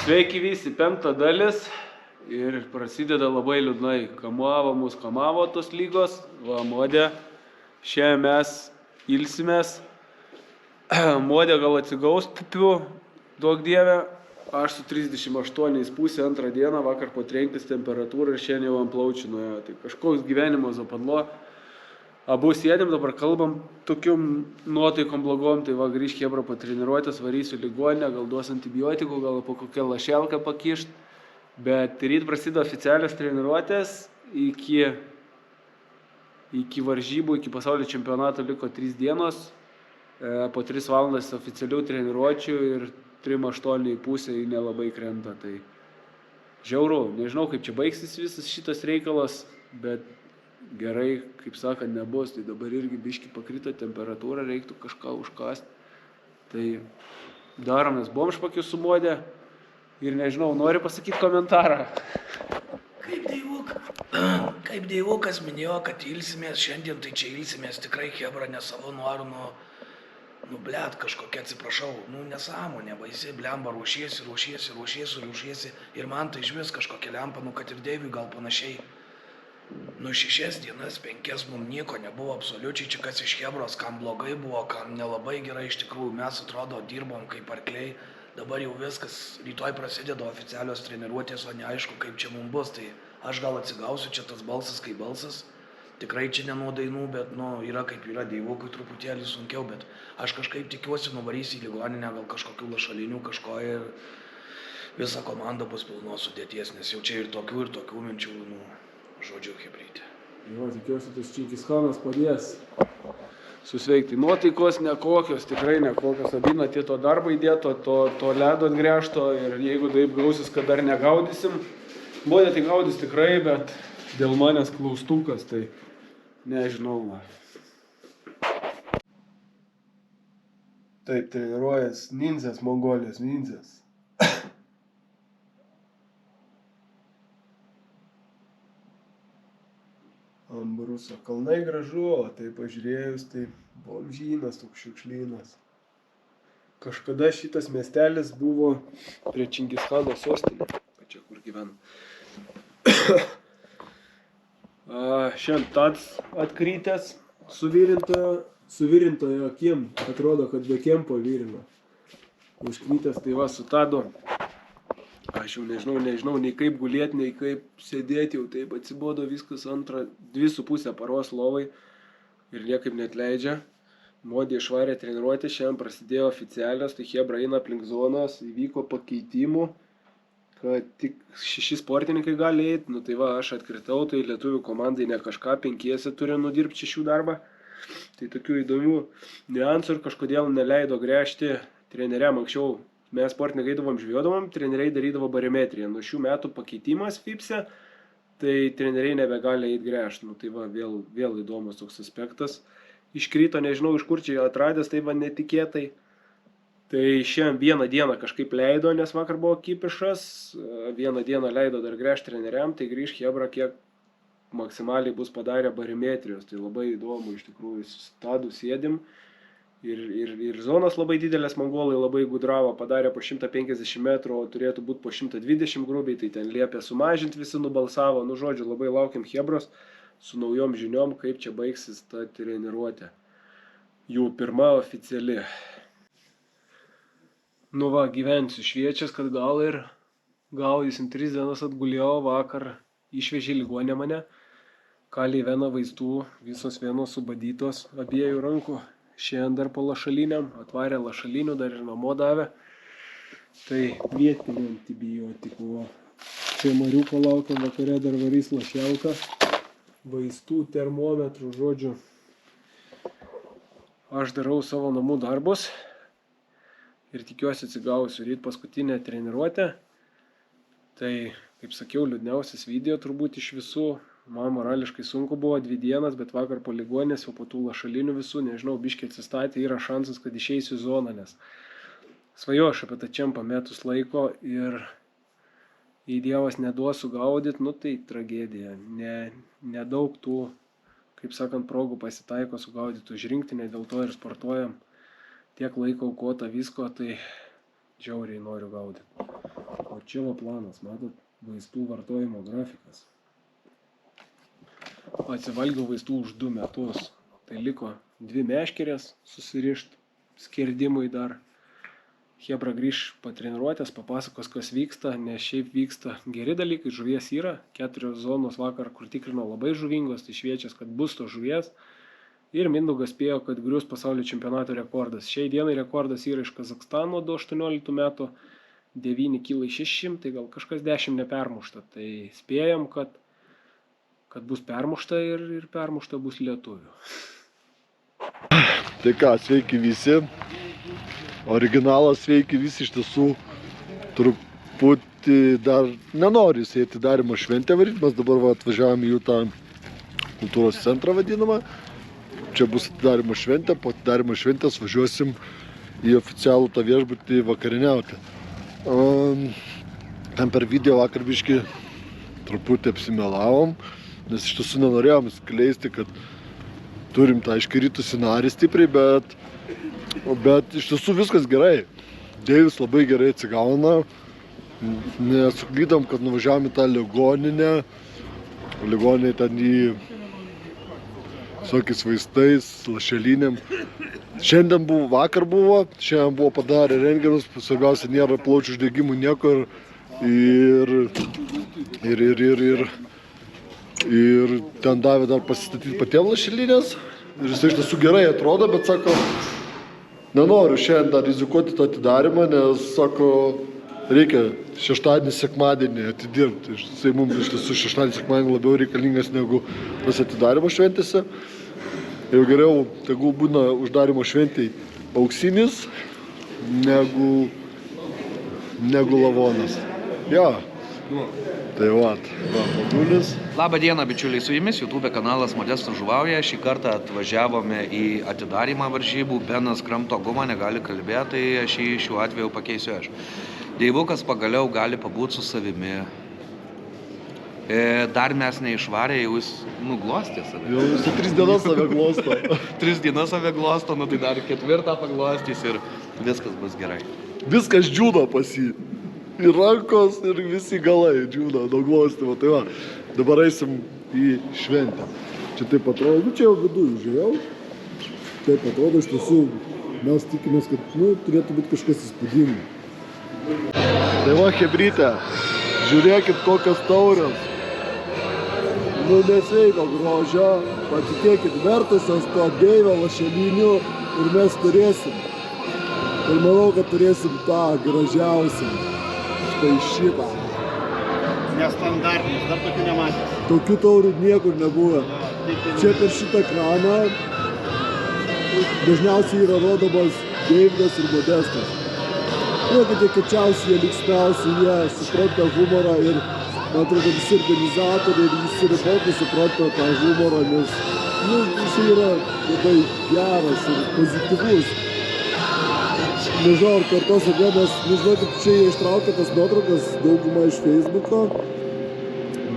Sveiki visi, 5 dalis ir prasideda labai liūdnai. Kamavo tos lygos, va Modė, šiandien mes ilsimės. Modė gal atsigaus, pupiu, duok dievę. Aš su 38,5 antrą dieną, vakar po trenktis temperatūrą ir šiandien jau ant plaučių nuėjo. Tai kažkoks gyvenimo zapadlo. Abu sėdėm, dabar kalbam tokiom nuotaikom blogom, tai va grįžk Hebra po treniruotės, varysiu ligoninę, gal duos antibiotikų, gal po kokią lašelką pakišt. Bet ryt prasideda oficialios treniruotės, iki varžybų, iki pasaulio čempionato liko 3 dienos, po 3 valandas oficialių treniruočių ir 3:08 nelabai krenta. Tai žiauru, nežinau kaip čia baigsis visas šitas reikalas, bet gerai, kaip sakant, nebus, tai dabar irgi biški pakrito temperatūra, reiktų kažką užkasti. Tai daromės bomžpakius su Modė ir nežinau, nori pasakyti komentarą. Kaip Deivukas minėjo, kad ilsimės šiandien, tai čia ilsimės tikrai Hebra ne savo noru, blet, kažkokia, atsiprašau, nesąmonė, baisiai, blemba, ruošiesi ir man tai išvis kažkokia lempa, kad ir Deiviui gal panašiai. 6 dienas, 5 mums nieko nebuvo absoliučiai, čia kas iš Hebros, kam blogai buvo, kam nelabai gerai iš tikrųjų, mes atrodo dirbom kaip arkliai, dabar jau viskas, rytoj prasideda oficialios treniruotės, o neaišku kaip čia mums bus, tai aš gal atsigausiu, čia tas balsas kaip balsas, tikrai čia ne nuo dainų, bet yra kaip yra, Deivukui truputėlį sunkiau, bet aš kažkaip tikiuosi nuvarysi į ligoninę, gal kažkokių lašalinių kažko ir visa komanda bus pilnos sudėties, nes jau čia ir tokių minčių, žodžiu, hebrytė. Jo, tikiuosi, tas Čingischanas padės susveikti. Nuotaikos nekokios, tikrai nekokios. Abina tie to darbo įdėto, to ledo atgręžto ir jeigu taip gausis, kad dar negaudysim. Modė tai gaudys tikrai, bet dėl manęs klaustukas, tai nežinau. Taip, treniruojas ninzės, Mongolijos ninzės. Ambruso kalnai gražu, o tai pažiūrėjus, tai bomžynas, toks šiukšlynas. Kažkada šitas miestelis buvo prie Čingischano sostinė, čia kur gyvena. Šiandien Tads atkrytęs, suvirintojo akim, atrodo, kad be kempo virino. Užkrytęs, tai va su Tadu. Aš jau nežinau, nei kaip gulėti, nei kaip sėdėti, jau taip atsibodo viskas 2,5 paros lovai ir niekaip neatleidžia. Modė išvarė treniruotę, šiandien prasidėjo oficialios, tai Hebra eina aplink zonas, įvyko pakeitimų, kad tik 6 sportininkai gali eiti, tai va aš atkritau, tai lietuvių komandai ne kažką, 5 turi nudirbti 6 darbą. Tai tokių įdomių niuansų ir kažkodėl neleido gręžti treneriam anksčiau. Mes sportininkai eidavom žvėjodavom, treneriai darydavo barimetriją. Nuo šių metų pakeitimas FIPS'e, tai treneriai nebegali eiti gręžti. Tai va, vėl įdomus toks aspektas. Iškrito, nežinau iš kur čia atradęs, tai va netikėtai. Tai šiandien vieną dieną kažkaip leido, nes vakar buvo kipišas. Vieną dieną leido dar gręžti treneriam, tai grįžk Hebra, kiek maksimaliai bus padarę barimetrijos. Tai labai įdomu, iš tikrųjų, su Tadu sėdim. Ir zonos labai didelės, mongolai labai gudravo, padarė po 150 metrų, o turėtų būti po 120 grubiai, tai ten liepė sumažinti, visi nubalsavo. Žodžiu, labai laukiam Hebros su naujom žiniom, kaip čia baigsis ta treniruotė. Jų pirma oficiali. Gyvensiu šviečias, kad gal ir gaudysim 3 dienas atgulėjau, vakar išvežė ligonę mane, kalė veną vaistų, visos venos subadytos abiejų rankų. Šiandien dar po lašaliniam, atvarė lašalinių, dar ir namo davė. Tai vietinių antibiotikų. Čia Mariuko laukiam, vakare dar varys lašelką. Vaistų, termometrų, žodžiu. Aš darau savo namų darbus. Ir tikiuosi atsigausiu ryt paskutinę treniruotę. Tai, kaip sakiau, liūdniausias video turbūt iš visų. Man morališkai sunku buvo 2 dienas, bet vakar po ligoninės, jau po tų lašalinių visų, nežinau, biškiai atsistatė, yra šansas, kad išeisiu į zoną, nes svajoju aš apie tą čempą metus laiko ir jei Dievas neduos sugaudyti, tai tragedija. Nedaug tų, kaip sakant, progų pasitaiko sugaudyti už rinktinę, dėl to ir sportuojam. Tiek laiko aukota visko, tai žiauriai noriu gaudyti. O čia va planas, matot, vaistų vartojimo grafikas. Atsivalgiau vaistų už 2 metus. Tai liko 2 meškerės susirišt, skerdimui dar. Hebra grįž po treniruotės, papasakos, kas vyksta, nes šiaip vyksta geri dalykai, žuvies yra. 4 zonos vakar, kur tikrino labai žuvingos, tai šviečias, kad bus to žuvies. Ir Mindaugas spėjo, kad grius pasaulio čempionato rekordas. Šiai dienai rekordas yra iš Kazakstano do 18 metų, 9 kg 600, tai gal kažkas 10 nepermušta. Tai spėjom, kad bus permušta ir permušta bus lietuvių. Tai ką, sveiki visi. Originalas sveiki visi, iš tiesų truputį dar nenoriu sėti darymo šventę varyti. Mes dabar atvažiavome į tą kultūros centrą vadinamą. Čia bus atidarymo šventė, po atidarymo šventės važiuosim į oficialų tą viešbutį vakariniauti. Ten per video vakar biškį truputį apsimelavom, nes iš tiesų nenorėjom skleisti, kad turim tą iškritusį narį stipriai, bet iš tiesų viskas gerai. Deivis labai gerai atsigauna, nesuklydom, kad nuvažiavom į tą ligoninę, ligoninė ten į visokiais vaistais, lašelinėm. Šiandien buvo, vakar buvo, šiandien buvo padarę rentgenus, svarbiausia nėra plaučių uždegimų nieko ir ten davė dar pasistatyti patiem lašelinės ir jis iš tiesų gerai atrodo, bet sako, nenoriu šiandien dar rizikuoti tą atidarymą, nes sako, reikia šeštadienį, sekmadienį atidirbti. Jisai mums iš tiesų šeštadienį, sekmadienį labiau reikalingas negu tas atidarymo šventėse. Jau geriau, tegul būna uždarymo šventėj auksinis negu lavonas. Jo. Tai vat, Magulis. Labą dieną, bičiuliai, su jumis YouTube kanalas Modestas žuvauja. Šį kartą atvažiavome į atidarymą varžybų. Benas kramto gumą, negali kalbėti, tai aš jį šiuo atveju pakeisiu aš. Deivukas pagaliau gali pabūti su savimi. Dar mes neišvarė, jau jis nuglostė save. Jau jis 3 dienas save glosto. 3 dienas save glosto, nu tai dar 4 paglostys ir viskas bus gerai. Viskas džiūna pas jį. Ir rankos, ir visi galai džiūna nuo glostymo. Tai va, dabar eisim į šventę. Čia taip atrodo, čia jau viduj žiūrėjau. Taip atrodo, iš tiesų, mes tikimės, kad turėtų būti kažkas įspūdingo. Tai va, hebrytė, žiūrėkit kokios taurės. Nesveiko grožio, patikėkit, vertusios to Deivio lašelinių ir mes turėsim. Ir manau, kad turėsim tą gražiausią. Štai šitą. Nestandartinis, dar tokių nematęs. Tokių taurių niekur nebuvo. Čia per šitą kraną dažniausiai yra rodomas Deividas ir Modestas. Kad jie kečiausi, jie linksmiausi, jie supranta humorą ir man atrodo visi organizatoriai ir visi reportai supranta tą humorą, nes jis yra labai geras ir pozityvus. Nežinau, ar kartos ar ne, nes nežinau, kaip čia jie ištraukė tas nuotraukas daugumą iš Facebooko,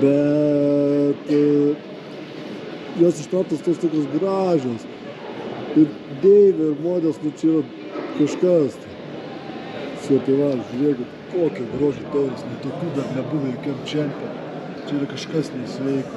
bet jos ištrauktos tos tokios gražios. Ir Deivė ir Modės, čia yra kažkas. Tai va, žiūrėkit, kokie grožį taurės, tokių dar nebuvo jokiam čempionui. Čia yra kažkas nesveiko.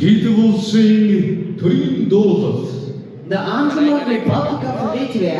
He will sing Twin Daughters. The anthem of the Republic of Latvia.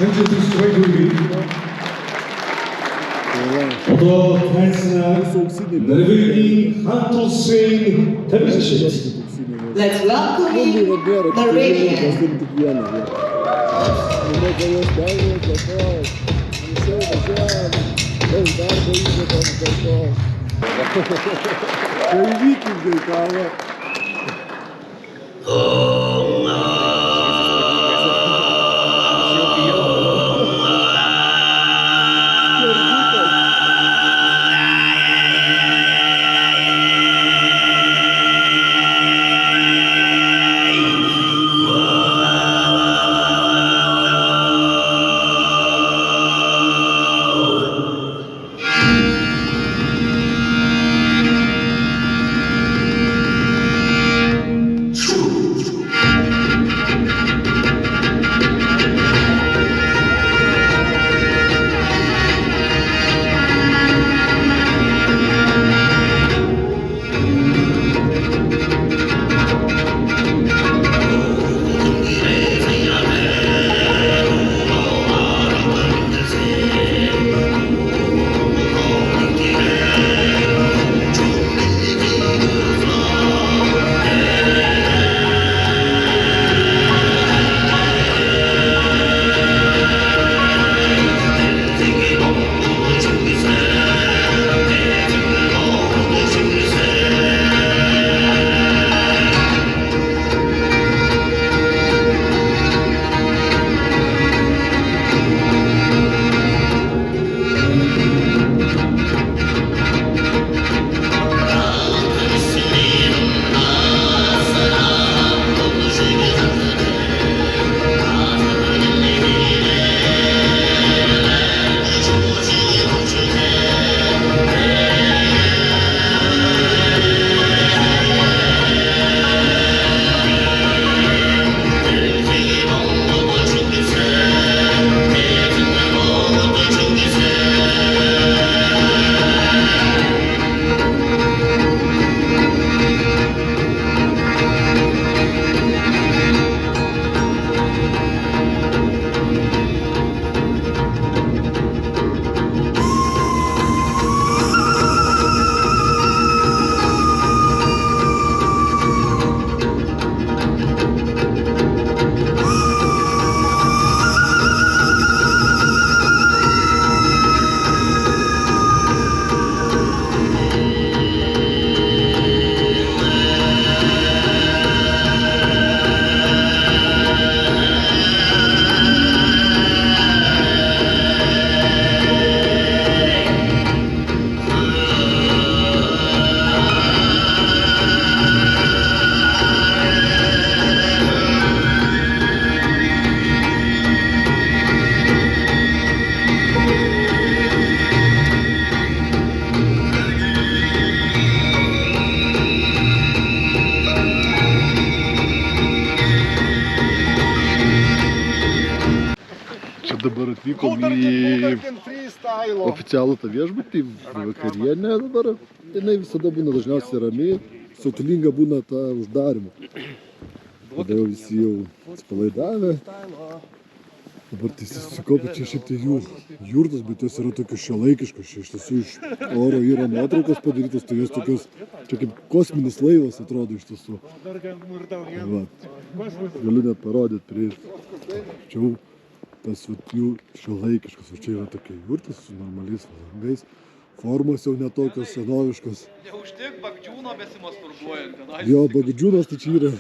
현재 스트라이크를 어더 타이스나 레벨링 한토세인 데뷔시 Let's welcome in Norwegian. Dabar atvykom į oficialų tą viešbutį, vakarienę dabar. Jinai visada būna dažniausiai rami, siautulinga būna tą uždarimą. Tada jau visi jau atsipalaidavę. Dabar tai susikopė čia šiaip tai jų jurtos, bet jos yra tokios šiuolaikiškos. Čia iš tiesų iš oro yra nuotraukos padarytos, tai jos tokios, čia kaip kosminis laivas atrodo iš tiesų. Va. Galiu net parodyti prie čia tas jų šiuolaikiškas, o čia yra tokia jurtas su normaliais langais, formos jau netokios senoviškos. Neužtik Bagdžiūno besimasturbuojant. Jo, Bagdžiūnas tai čia yra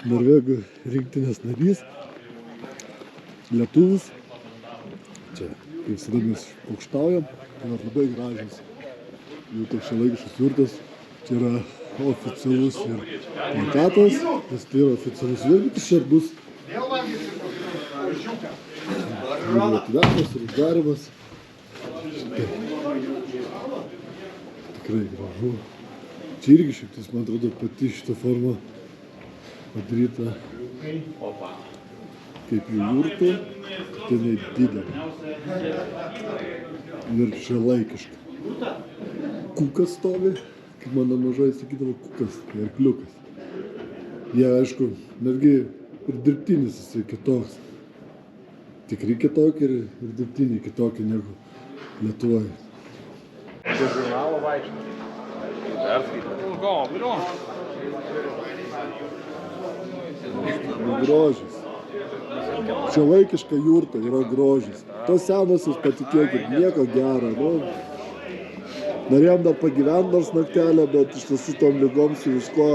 Norvegų rinktinės narys, lietuvis. Čia, kaip visada mes aukštaujam, tai yra labai gražios jų toks šiuolaikiškas jurtas. Čia yra oficialus ir plakatas, nes tai yra oficialus viešbutis, čia bus atidarymas ir uždarimas. Tikrai gražu. Čia irgi šiek tiek, man atrodo, pati šita forma padaryta kaip jų jurtų, tai jinai didelė ir šiuolaikiška. Kukas stovi, kaip mano mažoji sakydavo, kukas, tai arkliukas. Jie, aišku, netgi ir dirbtinis jisai kitoks. tikri kitokie ir dirbtiniai kitokie negu Lietuvoje. Prie žurnalo vaikšto. Grožis. Čia vaikiška jurta yra grožis. Tos senosios, patikėkit, nieko gero. Nu, norėjom dar pagyventi nors naktelę, bet iš tiesų tom lygom su visko.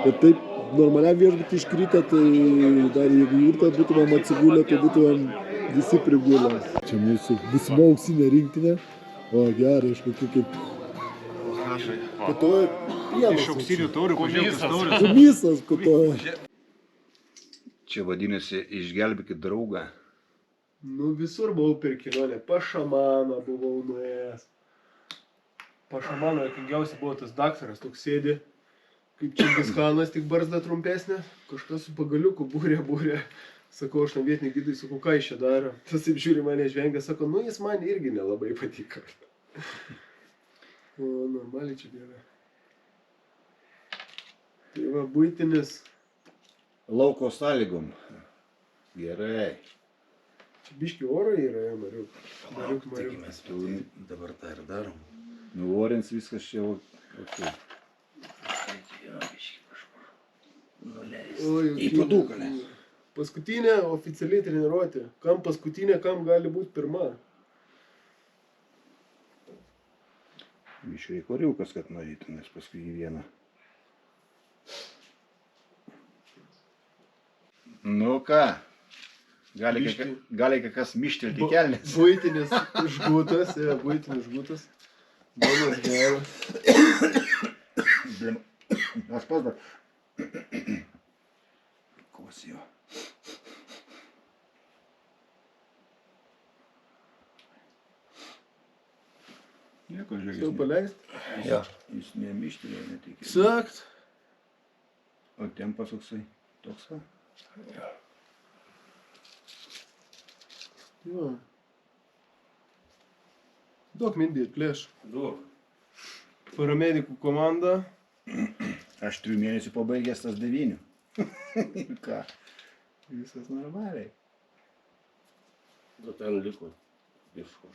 Ir taip normaliam viešbutį iškritę, tai dar jeigu jurtą būtumėm atsigulę, tai būtumėm visi prigulę. Čia mūsų būsima auksinė rinktinė. O gerai, aš kokiu kaip... Kutoja pienas. Iš auksinių taurių, pažiūrėkis taurių. Kumisas kutoja. Čia vadinasi išgelbėkit draugą. Nu, visur buvau per kelionę. Pa šamaną buvau nuėjęs. Pa šamaną jokingiausia buvo tas daktaras, toks sėdi, kaip Čingiskanas, tik barzda trumpesnė. Kažkas su pagaliuku būrė. Sakau, aš tam vietiniai gydai, sakau, ką jis čia daro. Tas taip žiūri mane žvengia, sako, nu jis man irgi nelabai patiko. O, normaliai čia gerai. Tai va, buitinis. Lauko sąlygom. Gerai. Čia biški oro yra, Mariuk. Tikimės, dabar tą ir darom. Nuvorins viskas čia. Į padukalę. Paskutinė oficialiai treniruotė. Kam paskutinė, kam gali būti pirma. Biškai koriukas, kad nueitų, nes paskui į vieną. Nu ką, gali kas mištelti kelnes. Buitinis žgutas, buitinis žgutas. Donas geras. Aš pas dar. Kosijo. Nieko, Jau žiūrėkis. paleist. Jo. Jis nemištelėjo, netikė. Sakt. O tempas toksai. Toks va. Jo. Duok mindį atplėš. Duok. Paramedikų komanda. Aš 3 mėnesių pabaigęs tas 9. Ką? Viskas normaliai. Nu ten liko. Iško.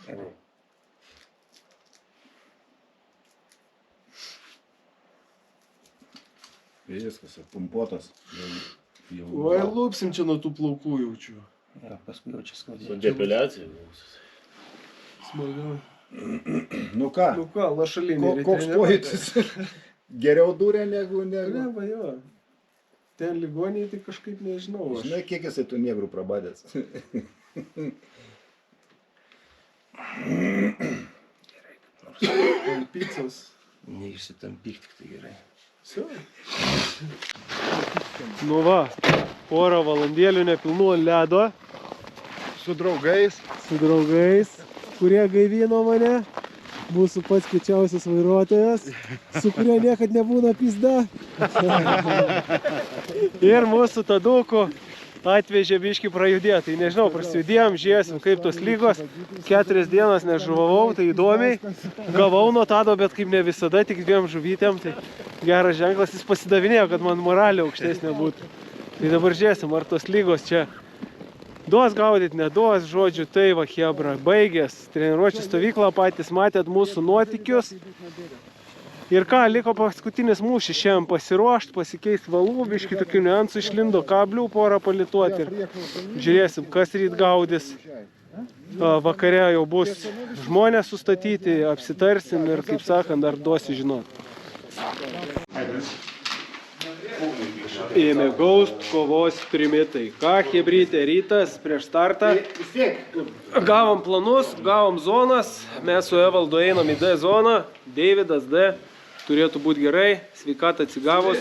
Viskas, pumpuotas. Oi, lūpsim čia nuo tų plaukų jaučiu. Jo, paskui jau čia skaudėjo. Su depiliacija. Smagiau. Nu ką? Nu ką, lašalinė. Koks pojūtis? Geriau durė negu... Neba, jo. Ten ligoniai tai kažkaip nežinau. Aš. Žinai, kiek jisai tų negrų prabadęs? Ant picos. Neišsitampyk, tik tai gerai. Все. Nu va, porą valandėlių nepilnų ant ledo. Su draugais. Su draugais, kurie gaivino mane. Mūsų pats kiečiausias vairuotojas, su kurio niekad nebūna pizda. Ir mūsų Taduku atvežė biškį prajudėti. Tai nežinau, prasijudėjom, žiūrėsim kaip tos lygos. 4 dienas nežuvavau, tai įdomiai. Gavau nuo Tado, bet kaip ne visada, tik 2 žuvytėm. Tai geras ženklas, jis pasidavinėjo, kad man moralė aukštesnė būtų. Tai dabar žiūrėsim, ar tos lygos čia duos gaudyti, neduos, žodžiu, tai va, chebra, baigės. Treniruočių stovyklą patys matėt mūsų nuotykius. Ir ką, liko paskutinis mūšis šiandien pasiruošti, pasikeisti valų, biškį tokių niuansų išlindo, kablių porą palituoti ir žiūrėsim, kas ryt gaudys. Vakare jau bus žmonės sustatyti, apsitarsim ir, kaip sakant, dar duosi žinoti. Ėmė gaust kovos trimitai. Ką, chebrytė, rytas prieš startą. Gavom planus, gavom zonas. Mes su Evaldu einam į D zoną. Deividas D. Turėtų būti gerai, sveikata atsigavus.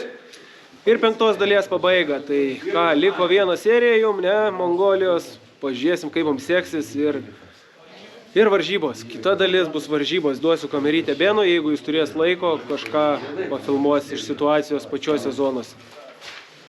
Ir 5 dalies pabaiga. Tai ką, liko 1 serija jum, ne, Mongolijos. Pažiūrėsim, kaip mums seksis ir varžybos. Kita dalis bus varžybos. Duosiu kamerytę Benui, jeigu jis turės laiko, kažką pafilmuos iš situacijos pačiose zonose.